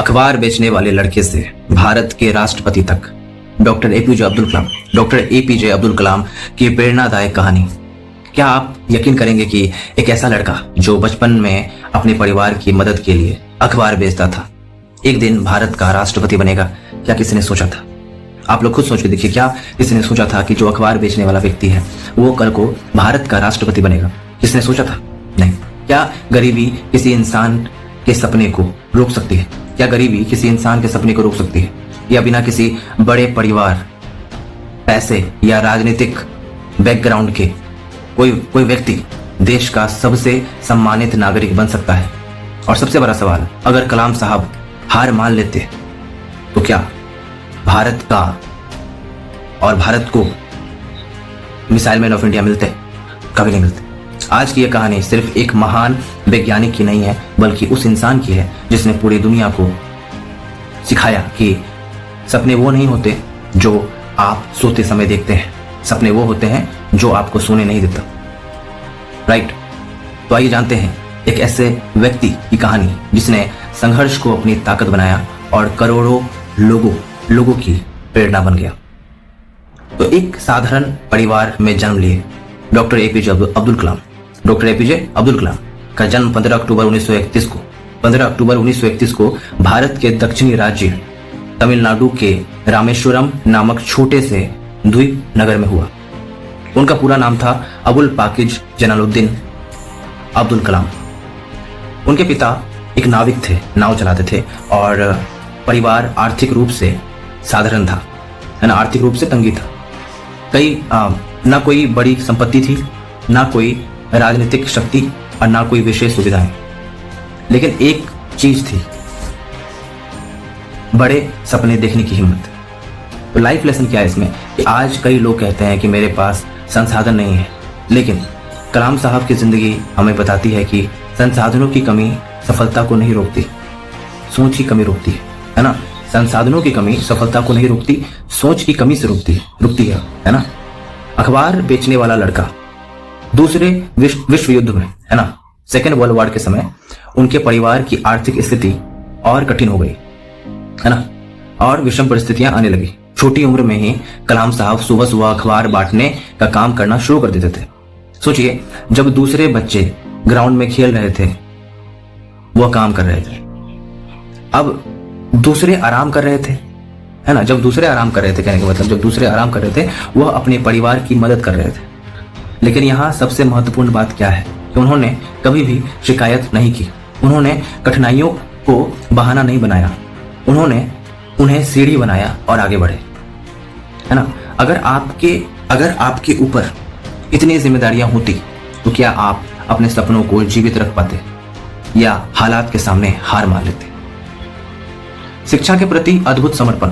अखबार बेचने वाले लड़के से भारत के राष्ट्रपति तक डॉक्टर एपीजे अब्दुल कलाम की प्रेरणादायक कहानी। क्या आप यकीन करेंगे कि एक ऐसा लड़का जो बचपन में अपने परिवार की मदद के लिए अखबार बेचता था, एक दिन भारत का राष्ट्रपति बनेगा? क्या किसी ने सोचा था? आप लोग खुद सोच के देखिए, क्या किसी ने सोचा था कि जो अखबार बेचने वाला व्यक्ति है वो कल को भारत का राष्ट्रपति बनेगा? किसने सोचा था? नहीं। क्या गरीबी किसी इंसान के सपने को रोक सकती है? क्या गरीबी किसी इंसान के सपने को रोक सकती है? या बिना किसी बड़े परिवार, पैसे या राजनीतिक बैकग्राउंड के कोई व्यक्ति देश का सबसे सम्मानित नागरिक बन सकता है? और सबसे बड़ा सवाल, अगर कलाम साहब हार मान लेते तो क्या भारत को मिसाइल मैन ऑफ इंडिया मिलते? कभी नहीं मिलते। आज की यह कहानी सिर्फ एक महान वैज्ञानिक की नहीं है, बल्कि उस इंसान की है जिसने पूरी दुनिया को सिखाया कि सपने वो नहीं होते जो आप सोते समय देखते हैं, सपने वो होते हैं जो आपको सोने नहीं देता। राइट? तो आइए जानते हैं एक ऐसे व्यक्ति की कहानी जिसने संघर्ष को अपनी ताकत बनाया और करोड़ों लोगों की प्रेरणा बन गया। तो एक साधारण परिवार में जन्म लिए डॉक्टर एपीजे अब्दुल कलाम का जन्म 15 अक्टूबर 1931 को भारत के दक्षिणी राज्य तमिलनाडु के रामेश्वरम नामक छोटे से द्वीप नगर में हुआ। उनका पूरा नाम था अबुल पाकिज जलालुद्दीन अब्दुल कलाम। उनके पिता एक नाविक थे, नाव चलाते थे, और परिवार आर्थिक रूप से साधारण था, है ना, आर्थिक रूप से तंगी था। ना कोई बड़ी संपत्ति थी, ना कोई राजनीतिक शक्ति और ना कोई विशेष सुविधाएं, लेकिन एक चीज थी, बड़े सपने देखने की हिम्मत। तो लाइफ लेसन क्या है इसमें कि आज कई लोग कहते हैं कि मेरे पास संसाधन नहीं है, लेकिन कलाम साहब की जिंदगी हमें बताती है कि संसाधनों की कमी सफलता को नहीं रोकती, सोच की कमी रोकती है ना। संसाधनों की कमी सफलता को नहीं रोकती, सोच की कमी से रुकती है ना। अखबार बेचने वाला लड़का दूसरे विश्व युद्ध में, है ना, सेकेंड वर्ल्ड वॉर के समय उनके परिवार की आर्थिक स्थिति और कठिन हो गई, है ना, और विषम परिस्थितियां आने लगी। छोटी उम्र में ही कलाम साहब सुबह अखबार बांटने का काम करना शुरू कर देते थे। सोचिए, जब दूसरे बच्चे ग्राउंड में खेल रहे थे वह काम कर रहे थे, अब दूसरे आराम कर रहे थे, है ना। जब दूसरे आराम कर रहे थे, कहने का मतलब जब दूसरे आराम कर रहे थे वह अपने परिवार की मदद कर रहे थे। लेकिन यहाँ सबसे महत्वपूर्ण बात क्या है कि उन्होंने कभी भी शिकायत नहीं की, उन्होंने कठिनाइयों को बहाना नहीं बनाया, उन्होंने उन्हें सीढ़ी बनाया और आगे बढ़े, है ना। अगर आपके ऊपर इतनी जिम्मेदारियां होती तो क्या आप अपने सपनों को जीवित रख पाते या हालात के सामने हार मान लेते? शिक्षा के प्रति अद्भुत समर्पण।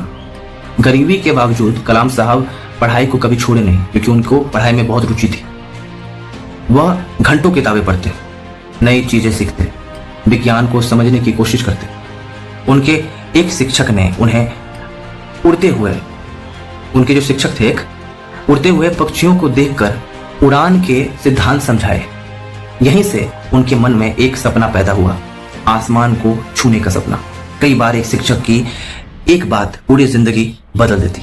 गरीबी के बावजूद कलाम साहब पढ़ाई को कभी छोड़े नहीं, क्योंकि उनको पढ़ाई में बहुत रुचि थी। वह घंटों किताबें पढ़ते, नई चीजें सीखते, विज्ञान को समझने की कोशिश करते। उनके एक शिक्षक ने उन्हें उनके जो शिक्षक थे, उड़ते हुए पक्षियों को देखकर उड़ान के सिद्धांत समझाए। यहीं से उनके मन में एक सपना पैदा हुआ, आसमान को छूने का सपना। कई बार एक शिक्षक की एक बात पूरी जिंदगी बदल देती।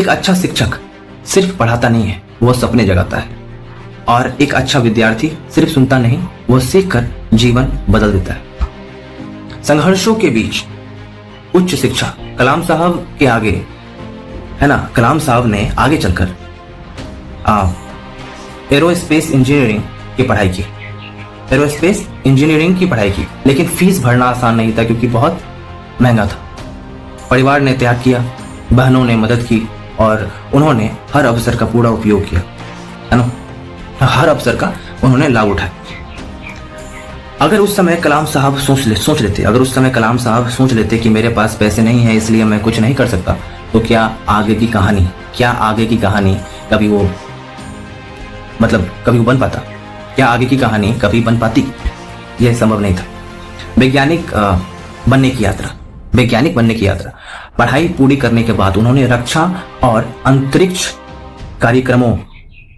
एक अच्छा शिक्षक सिर्फ पढ़ाता नहीं है, वह सपने जगाता है। और एक अच्छा विद्यार्थी सिर्फ सुनता नहीं, वह सीखकर जीवन बदल देता है। संघर्षों के बीच उच्च शिक्षा। कलाम साहब के आगे, है ना, कलाम साहब ने आगे चलकर एरोस्पेस इंजीनियरिंग की पढ़ाई की, लेकिन फीस भरना आसान नहीं था क्योंकि बहुत महंगा था। परिवार ने त्याग किया, बहनों ने मदद की और उन्होंने हर अवसर का पूरा उपयोग किया, है ना, हर अवसर का उन्होंने लाभ उठाया। अगर उस समय कलाम साहब सोच लेते कि मेरे पास पैसे नहीं है इसलिए मैं कुछ नहीं कर सकता, तो क्या आगे की कहानी कभी वो बन पाता? क्या आगे की कहानी कभी बन पाती? यह संभव नहीं था। वैज्ञानिक बनने की यात्रा। पढ़ाई पूरी करने के बाद उन्होंने रक्षा और अंतरिक्ष कार्यक्रमों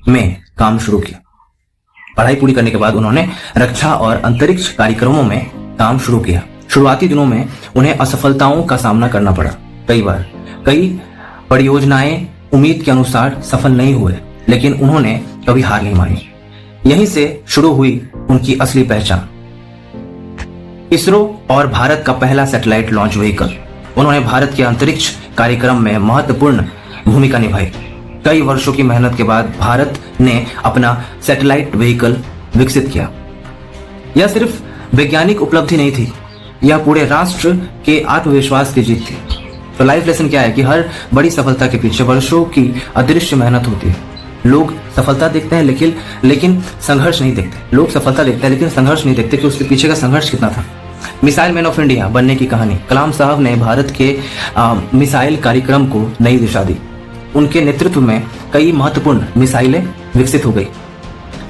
में काम शुरू किया। पढ़ाई पूरी करने के बाद उन्होंने रक्षा और अंतरिक्ष कार्यक्रमों में काम शुरू किया। शुरुआती दिनों में उन्हें असफलताओं का सामना करना पड़ा। कई बार कई परियोजनाएं उम्मीद के अनुसार सफल नहीं हुए, लेकिन उन्होंने कभी हार नहीं मानी। यहीं से शुरू हुई उनकी असली पहचान। इसरो और भारत का पहला सैटेलाइट लॉन्च व्हीकल। उन्होंने भारत के अंतरिक्ष कार्यक्रम में महत्वपूर्ण भूमिका निभाई। कई वर्षों की मेहनत के बाद भारत ने अपना सैटेलाइट व्हीकल विकसित किया। यह सिर्फ वैज्ञानिक उपलब्धि नहीं थी, यह पूरे राष्ट्र के आत्मविश्वास की जीत थी। तो लाइफ लेसन क्या है कि हर बड़ी सफलता के पीछे वर्षों की अदृश्य मेहनत होती है। लोग सफलता देखते हैं लेकिन संघर्ष नहीं देखते। लोग सफलता देखते हैं लेकिन संघर्ष नहीं देखते कि उसके पीछे का संघर्ष कितना था। मिसाइल मैन ऑफ इंडिया बनने की कहानी। कलाम साहब ने भारत के मिसाइल कार्यक्रम को नई दिशा दी। उनके नेतृत्व में कई महत्वपूर्ण मिसाइलें विकसित हो गई।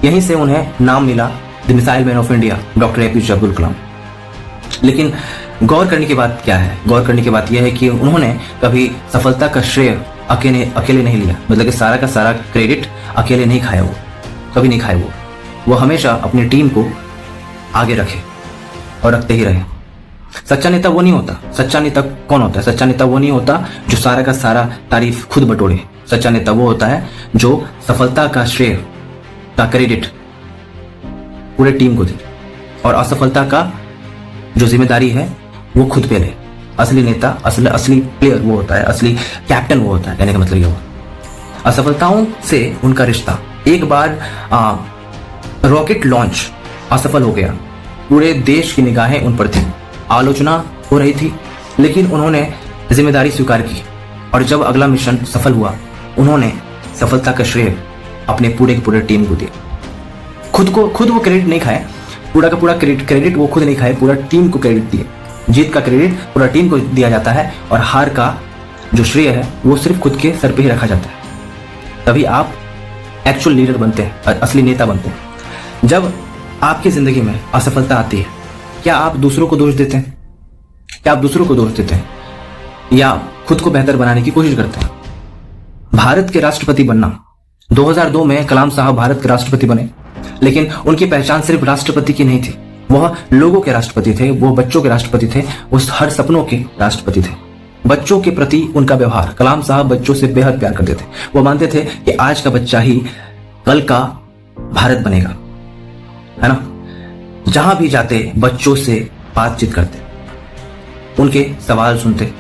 यहीं से उन्हें नाम मिला the missile man of India, doctor APJ Abdul Kalam. लेकिन गौर करने की बात क्या है? गौर करने की बात यह है कि उन्होंने कभी सफलता का श्रेय अकेले नहीं लिया। मतलब कि सारा का सारा क्रेडिट अकेले नहीं खाया, वो कभी नहीं खाए। वो हमेशा अपनी टीम को आगे रखे और रखते ही रहे। सच्चा नेता वो नहीं होता। सच्चा नेता कौन होता है? सच्चा नेता वो नहीं होता जो सारा का सारा तारीफ खुद बटोरे। सच्चा नेता वो होता है जो सफलता का श्रेय का क्रेडिट पूरे टीम को दे और असफलता का जो जिम्मेदारी है वो खुद पे ले। असली नेता, असली प्लेयर वो होता है, असली कैप्टन वो होता है। कहने का मतलब ये हुआ। असफलताओं से उनका रिश्ता। एक बार रॉकेट लॉन्च असफल हो गया। पूरे देश की निगाहें उन पर थी, आलोचना हो रही थी, लेकिन उन्होंने जिम्मेदारी स्वीकार की। और जब अगला मिशन सफल हुआ, उन्होंने सफलता का श्रेय अपने पूरे टीम को दिया। खुद वो क्रेडिट नहीं खाए, पूरा का पूरा क्रेडिट वो खुद नहीं खाए, पूरा टीम को क्रेडिट दिए। जीत का क्रेडिट पूरा टीम को दिया जाता है और हार का जो श्रेय है वो सिर्फ खुद के सर पे ही रखा जाता है। तभी आप एक्चुअल लीडर बनते हैं, असली नेता बनते हैं। जब आपकी जिंदगी में असफलता आती है, क्या आप दूसरों को दोष देते हैं? क्या आप दूसरों को दोष देते हैं या खुद को बेहतर बनाने की कोशिश करते हैं? भारत के राष्ट्रपति बनना। 2002 में कलाम साहब भारत के राष्ट्रपति बने, लेकिन उनकी पहचान सिर्फ राष्ट्रपति की नहीं थी। वह लोगों के राष्ट्रपति थे, वो बच्चों के राष्ट्रपति थे, उस हर सपनों के राष्ट्रपति थे। बच्चों के प्रति उनका व्यवहार। कलाम साहब बच्चों से बेहद प्यार करते थे। वो मानते थे कि आज का बच्चा ही कल का भारत बनेगा, है ना। जहां भी जाते बच्चों से बातचीत करते, उनके सवाल सुनते,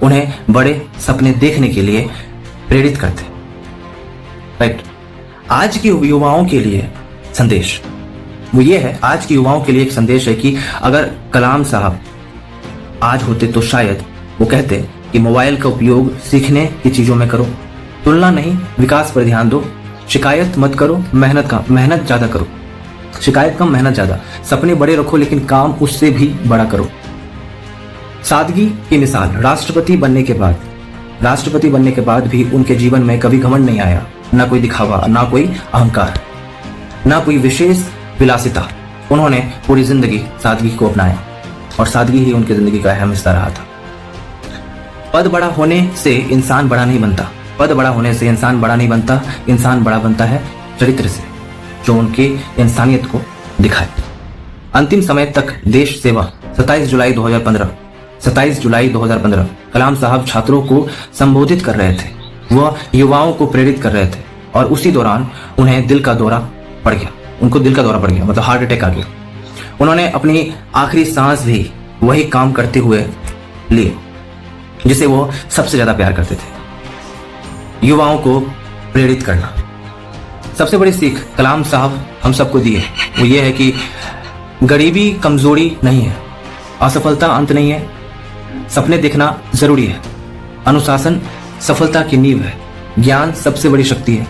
उन्हें बड़े सपने देखने के लिए प्रेरित करते। राइट। आज के युवाओं के लिए संदेश वो ये है, आज के युवाओं के लिए एक संदेश है कि अगर कलाम साहब आज होते तो शायद वो कहते कि मोबाइल का उपयोग सीखने की चीजों में करो, तुलना नहीं विकास पर ध्यान दो, शिकायत मत करो, मेहनत ज्यादा करो। शिकायत कम, मेहनत ज्यादा। सपने बड़े रखो लेकिन काम उससे भी बड़ा करो। सादगी की मिसाल। राष्ट्रपति बनने के बाद भी उनके जीवन में कभी घमंड नहीं आया, ना कोई दिखावा, ना कोई अहंकार, ना कोई विशेष विलासिता। उन्होंने पूरी जिंदगी सादगी को अपनाया और सादगी ही उनकी जिंदगी का अहम हिस्सा रहा था। पद बड़ा होने से इंसान बड़ा नहीं बनता। पद बड़ा होने से इंसान बड़ा नहीं बनता। इंसान बड़ा बनता है चरित्र से, जो उनके इंसानियत को दिखाए। अंतिम समय तक देश सेवा। 27 जुलाई 2015 कलाम साहब छात्रों को संबोधित कर रहे थे। वह युवाओं को प्रेरित कर रहे थे और उसी दौरान उन्हें दिल का दौरा पड़ गया। मतलब हार्ट अटैक आ गया। उन्होंने अपनी आखिरी सांस भी वही काम करते हुए लिए जिसे वो सबसे ज्यादा प्यार करते थे, युवाओं को प्रेरित करना। सबसे बड़ी सीख कलाम साहब हम सबको दी है, वो ये है कि गरीबी कमजोरी नहीं है, असफलता अंत नहीं है, सपने देखना जरूरी है, अनुशासन सफलता की नींव है, ज्ञान सबसे बड़ी शक्ति है,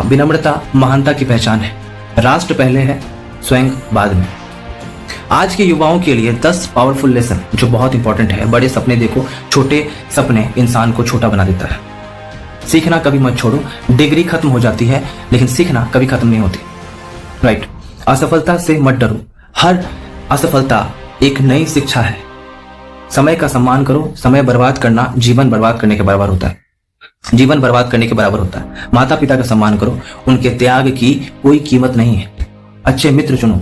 विनम्रता महानता की पहचान है, राष्ट्र पहले है, स्वयं बाद में। आज के युवाओं के लिए 10 पावरफुल लेसन जो बहुत इंपॉर्टेंट है। बड़े सपने देखो, छोटे सपने इंसान को छोटा बना देता है। सीखना कभी मत छोड़ो। डिग्री खत्म हो जाती है लेकिन सीखना कभी खत्म नहीं होती। राइट। असफलता से मत डरो, हर असफलता एक नई शिक्षा है। समय का सम्मान करो। समय बर्बाद करना जीवन बर्बाद करने के बराबर होता है। माता पिता का सम्मान करो, उनके त्याग की कोई कीमत नहीं है। अच्छे मित्र चुनो,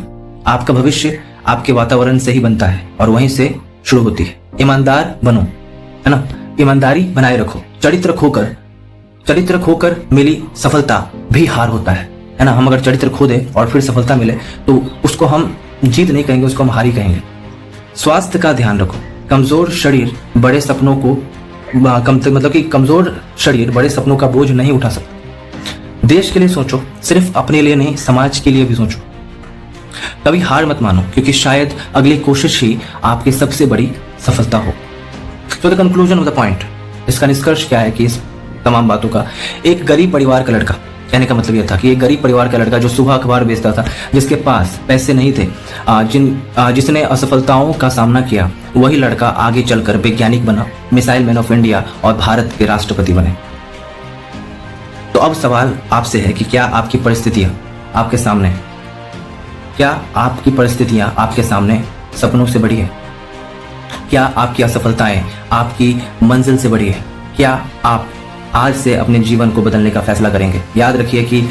आपका भविष्य आपके वातावरण से ही बनता है और वहीं से शुरू होती है। ईमानदार बनो, है ना, ईमानदारी बनाए रखो। चरित्र खोकर मिली सफलता भी हार होता है ना। हम अगर चरित्र खो दें और फिर सफलता मिले तो उसको हम जीत नहीं कहेंगे, उसको हम हारी कहेंगे। स्वास्थ्य का ध्यान रखो। कमजोर शरीर बड़े सपनों को मतलब कि कमजोर शरीर बड़े सपनों का बोझ नहीं उठा सकता। देश के लिए सोचो, सिर्फ अपने लिए नहीं, समाज के लिए भी सोचो। कभी हार मत मानो, क्योंकि शायद अगली कोशिश ही आपकी सबसे बड़ी सफलता हो। तो the conclusion of the point, इसका निष्कर्ष क्या है कि इस तमाम बातों का, एक गरीब परिवार का लड़का, कहने का मतलब यह था कि एक गरीब परिवार का लड़का जो सुबह अखबार बेचता था, जिसके पास पैसे नहीं थे, जिसने असफलताओं का सामना किया, वही लड़का आगे चलकर वैज्ञानिक बना, मिसाइल मैन ऑफ इंडिया और भारत के राष्ट्रपति बने। तो अब सवाल आपसे है कि क्या आपकी परिस्थितियां आपके सामने, क्या आपकी परिस्थितियां आपके सामने सपनों से बड़ी है? क्या आपकी असफलताएं आपकी मंजिल से बड़ी है? क्या आप आज से अपने जीवन को बदलने का फैसला करेंगे? याद रखिए कि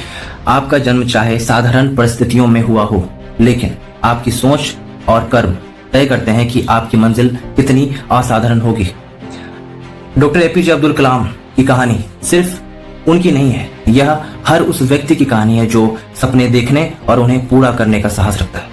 आपका जन्म चाहे साधारण परिस्थितियों में हुआ हो, लेकिन आपकी सोच और कर्म तय करते हैं कि आपकी मंजिल कितनी असाधारण होगी। डॉक्टर एपीजे अब्दुल कलाम की कहानी सिर्फ उनकी नहीं है, यह हर उस व्यक्ति की कहानी है जो सपने देखने और उन्हें पूरा करने का साहस रखता है।